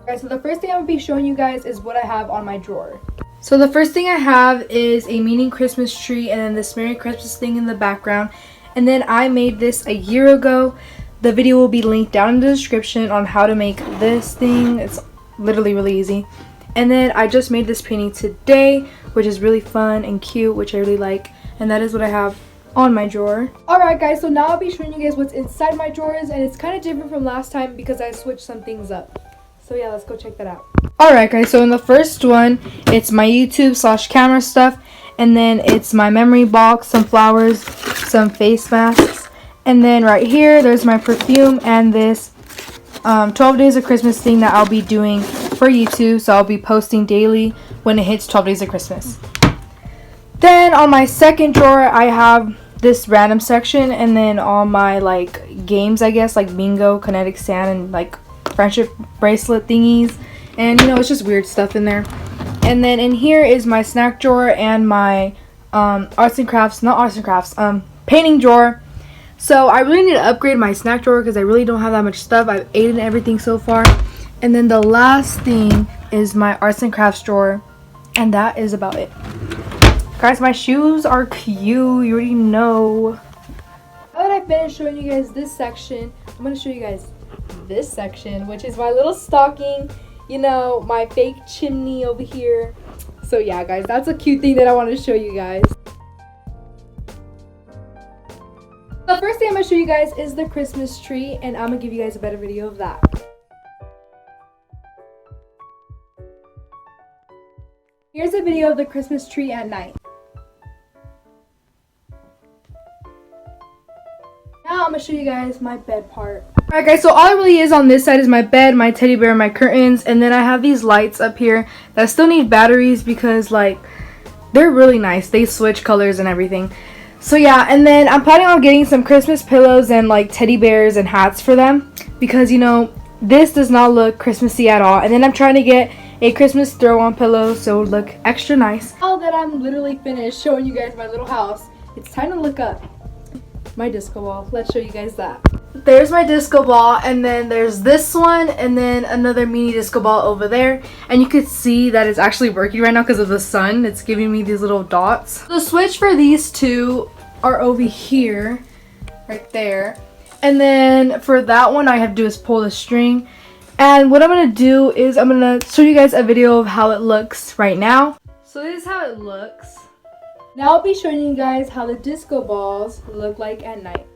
Guys, so the first thing I'm gonna be showing you guys is what I have on my drawer. So the first thing I have is a mini Christmas tree and then this Merry Christmas thing in the background. And then I made this a year ago. The video will be linked down in the description on how to make this thing. It's literally really easy. And then I just made this painting today, which is really fun and cute, which I really like. And that is what I have on my drawer. Alright guys, so now I'll be showing you guys what's inside my drawers, and it's kind of different from last time because I switched some things up. So yeah, let's go check that out. Alright guys, so in the first one, it's my YouTube/camera stuff, and then it's my memory box, some flowers, some face masks, and then right here, there's my perfume and this 12 Days of Christmas thing that I'll be doing for YouTube, so I'll be posting daily when it hits 12 Days of Christmas. Then on my second drawer, I have this random section, and then all my like games, I guess, like bingo, kinetic sand, and like friendship bracelet thingies, and you know, it's just weird stuff in there. And then in here is my snack drawer and my painting drawer. So I really need to upgrade my snack drawer because I really don't have that much stuff. I've eaten everything so far. And then the last thing is my arts and crafts drawer, and that is about it. Guys, my shoes are cute, you already know. Now that I've finished showing you guys this section, I'm going to show you guys this section, which is my little stocking, you know, my fake chimney over here. So yeah guys, that's a cute thing that I want to show you guys. The first thing I'm going to show you guys is the Christmas tree, and I'm going to give you guys a better video of that. Here's a video of the Christmas tree at night. Now I'm going to show you guys my bed part. Alright guys, so all it really is on this side is my bed, my teddy bear, my curtains, and then I have these lights up here that still need batteries because like they're really nice. They switch colors and everything. So yeah, and then I'm planning on getting some Christmas pillows and like teddy bears and hats for them because, you know, this does not look Christmassy at all. And then I'm trying to get a Christmas throw-on pillow so it would look extra nice. Now that I'm literally finished showing you guys my little house, it's time to look up my disco ball. Let's show you guys that. There's my disco ball, and then there's this one, and then another mini disco ball over there, and you could see that it's actually working right now because of the sun. It's giving me these little dots. The switch for these two are over here, right there, and then for that one, all I have to do is pull the string. And what I'm gonna do is I'm gonna show you guys a video of how it looks right now. So this is how it looks. Now I'll be showing you guys how the disco balls look like at night.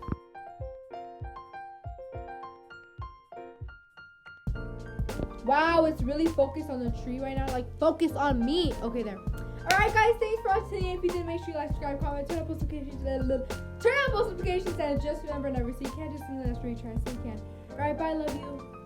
Wow, it's really focused on the tree right now. Like, focus on me. Okay, there. Alright guys, thanks for watching. If you did, make sure you like, subscribe, comment, turn on post notifications, and just remember, never say you can't just do that story, try and say you can. Alright, bye, love you.